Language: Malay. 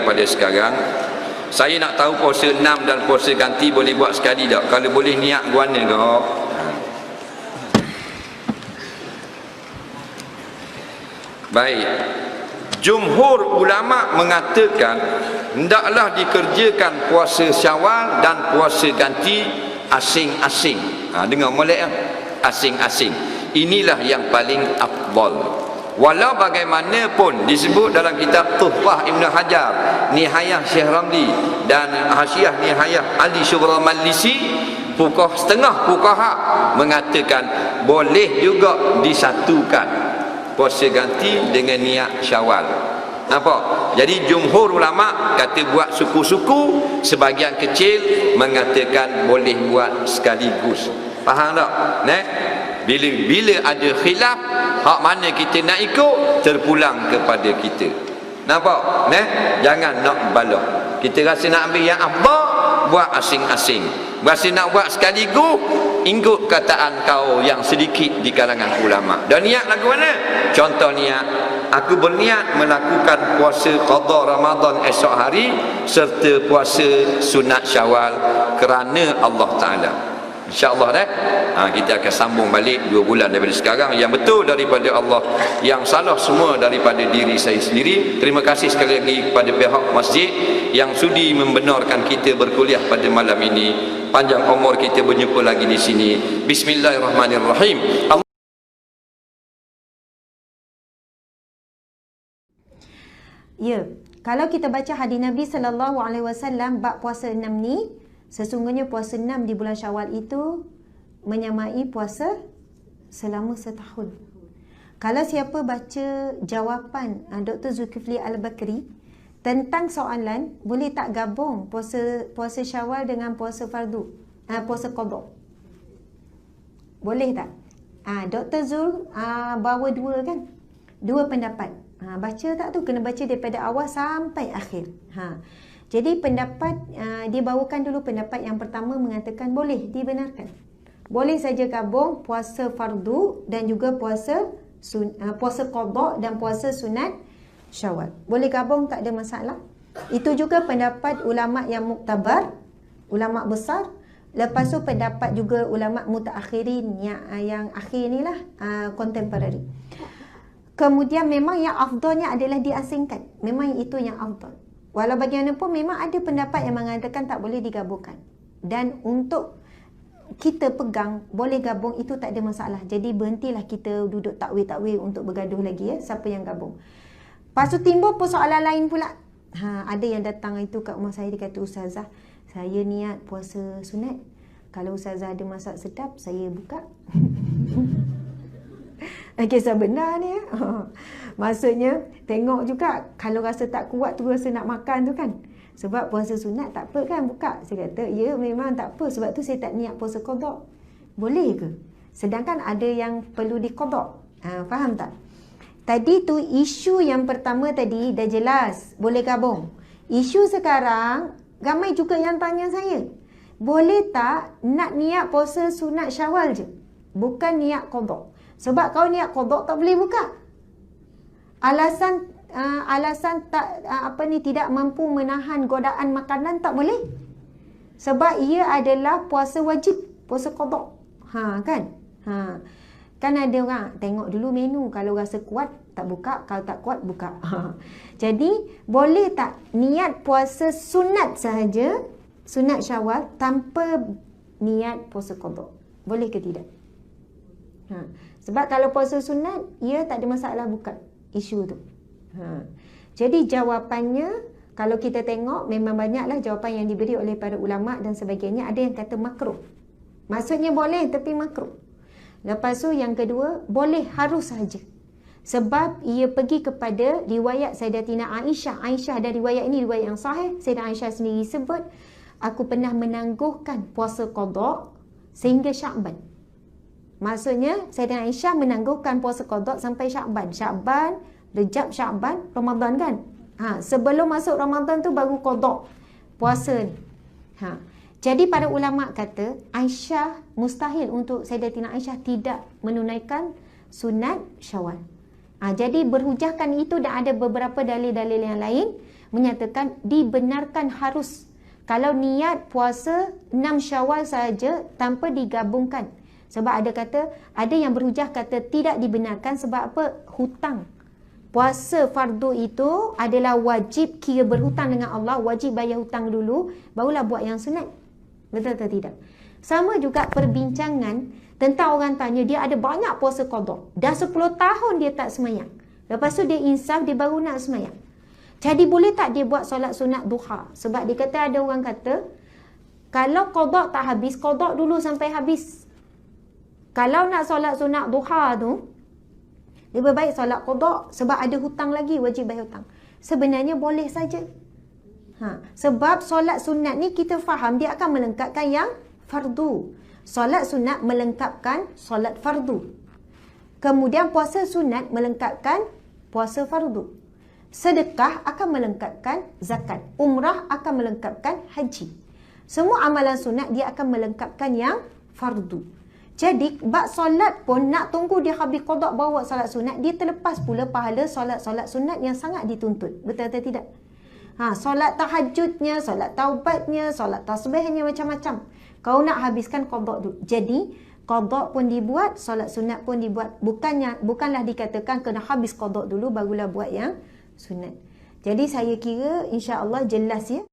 daripada sekarang. Saya nak tahu puasa 6 dan puasa ganti boleh buat sekali tak? Kalau boleh niat guana ke? Baik. Jumhur ulama mengatakan hendaklah dikerjakan puasa Syawal dan puasa ganti asing-asing. Dengar molek kan? Asing-asing. Inilah yang paling afdal. Walau bagaimanapun disebut dalam kitab Tuhfah Ibn Hajar, Nihayah Syekh Ramli dan Hasyiah Nihayah Ali Syughra Malisi, setengah fuqaha mengatakan boleh juga disatukan puasa ganti dengan niat Syawal. Nampak? Jadi jumhur ulama kata buat suku-suku, sebahagian kecil mengatakan boleh buat sekaligus. Faham tak? Bila ada khilaf, hak mana kita nak ikut terpulang kepada kita. Nampak? Jangan nak balak. Kita rasa nak ambil yang afdal, buat asing-asing. Rasa nak buat sekaligus, ikut kataan kau yang sedikit di kalangan ulama. Dan niat lagu mana? Contoh niat, aku berniat melakukan puasa qada Ramadan esok hari serta puasa sunat Syawal kerana Allah Ta'ala. InsyaAllah kita akan sambung balik 2 bulan daripada sekarang. Yang betul daripada Allah, yang salah semua daripada diri saya sendiri. Terima kasih sekali lagi kepada pihak masjid yang sudi membenarkan kita berkuliah pada malam ini. Panjang umur kita berjumpa lagi di sini. Bismillahirrahmanirrahim. Ya, kalau kita baca hadis Nabi SAW bab puasa 6 ni, sesungguhnya puasa 6 di bulan Syawal itu menyamai puasa selama setahun. Kalau siapa baca jawapan Dr. Zulkifli Al-Bakri tentang soalan, boleh tak gabung puasa Syawal dengan puasa fardu, puasa qada? Boleh tak? Dr. Zul bawa 2 kan? 2 pendapat. Baca tak tu? Kena baca daripada awal sampai akhir. Jadi pendapat, dia bawakan dulu pendapat yang pertama mengatakan boleh, dibenarkan. Boleh saja gabung puasa fardu dan juga puasa qada dan puasa sunat Syawal. Boleh gabung, tak ada masalah. Itu juga pendapat ulama yang muktabar, ulama besar. Lepas tu pendapat juga ulama mutaakhirin yang akhir ni lah, contemporary. Kemudian memang yang afdalnya adalah diasingkan. Memang itu yang afdal. Walau bagaimanapun memang ada pendapat yang mengatakan tak boleh digabungkan. Dan untuk kita pegang boleh gabung, itu tak ada masalah. Jadi berhentilah kita duduk takwil-takwil untuk bergaduh lagi siapa yang gabung. Lepas tu timbul persoalan lain pula. Ada yang datang itu kat rumah saya, dia kata, Ustazah, saya niat puasa sunat. Kalau Ustazah ada masak sedap, saya buka. Kisah benar ni maksudnya tengok juga, kalau rasa tak kuat tu, rasa nak makan tu kan, sebab puasa sunat tak apa kan buka. Saya kata ya memang tak apa, sebab tu saya tak niat puasa qada. Boleh ke? Sedangkan ada yang perlu diqada. Faham tak? Tadi tu isu yang pertama tadi dah jelas, boleh gabung. Isu sekarang ramai juga yang tanya saya, boleh tak nak niat puasa sunat Syawal je, bukan niat qada? Sebab kau niat qada tak boleh buka. Alasan tak tidak mampu menahan godaan makanan tak boleh. Sebab ia adalah puasa wajib, puasa qada. Kan? Kan ada orang tengok dulu menu, kalau rasa kuat tak buka, kalau tak kuat buka. Jadi boleh tak niat puasa sunat sahaja, sunat Syawal, tanpa niat puasa qada? Boleh ke tidak? Sebab kalau puasa sunat, ia tak ada masalah buka isu tu. Jadi jawapannya, kalau kita tengok, memang banyaklah jawapan yang diberi oleh para ulama dan sebagainya. Ada yang kata makruh. Maksudnya boleh tapi makruh. Lepas tu yang kedua, boleh harus saja. Sebab ia pergi kepada riwayat Sayyidatina Aisyah. Aisyah ada riwayat ini, riwayat yang sahih. Sayyidatina Aisyah sendiri sebut, aku pernah menangguhkan puasa qada sehingga Sya'ban. Maksudnya Sayyidatina Aisyah menangguhkan puasa qada sampai Sya'ban. Sya'ban, Rejab, Sya'ban, Ramadan kan? Sebelum masuk Ramadan tu baru qada puasa ni. Jadi para ulama kata Aisyah, mustahil untuk Sayyidatina Aisyah tidak menunaikan sunat Syawal. Jadi berhujahkan itu, dan ada beberapa dalil-dalil yang lain menyatakan dibenarkan harus. Kalau niat puasa 6 Syawal saja tanpa digabungkan. Sebab ada kata, ada yang berhujah kata tidak dibenarkan sebab apa? Hutang. Puasa fardu itu adalah wajib, kira berhutang dengan Allah, wajib bayar hutang dulu, barulah buat yang sunat. Betul atau tidak? Sama juga perbincangan tentang orang tanya, dia ada banyak puasa qada. Dah 10 tahun dia tak semayang. Lepas tu dia insaf, dia baru nak semayang. Jadi boleh tak dia buat solat sunat duha? Sebab dia kata, ada orang kata, kalau qada tak habis, qada dulu sampai habis. Kalau nak solat sunat duha tu, lebih baik solat qada sebab ada hutang lagi, wajib bayar hutang. Sebenarnya boleh saja. Sebab solat sunat ni kita faham dia akan melengkapkan yang fardu. Solat sunat melengkapkan solat fardu. Kemudian puasa sunat melengkapkan puasa fardu. Sedekah akan melengkapkan zakat. Umrah akan melengkapkan haji. Semua amalan sunat dia akan melengkapkan yang fardu. Jadi, bab solat pun nak tunggu dia habis qada baru buat solat sunat, dia terlepas pula pahala solat-solat sunat yang sangat dituntut. Betul atau tidak? Solat tahajudnya, solat taubatnya, solat tasbihnya, macam-macam. Kau nak habiskan qada dulu. Jadi, qada pun dibuat, solat sunat pun dibuat. Bukanlah dikatakan kena habis qada dulu barulah buat yang sunat. Jadi saya kira insya-Allah jelas ya.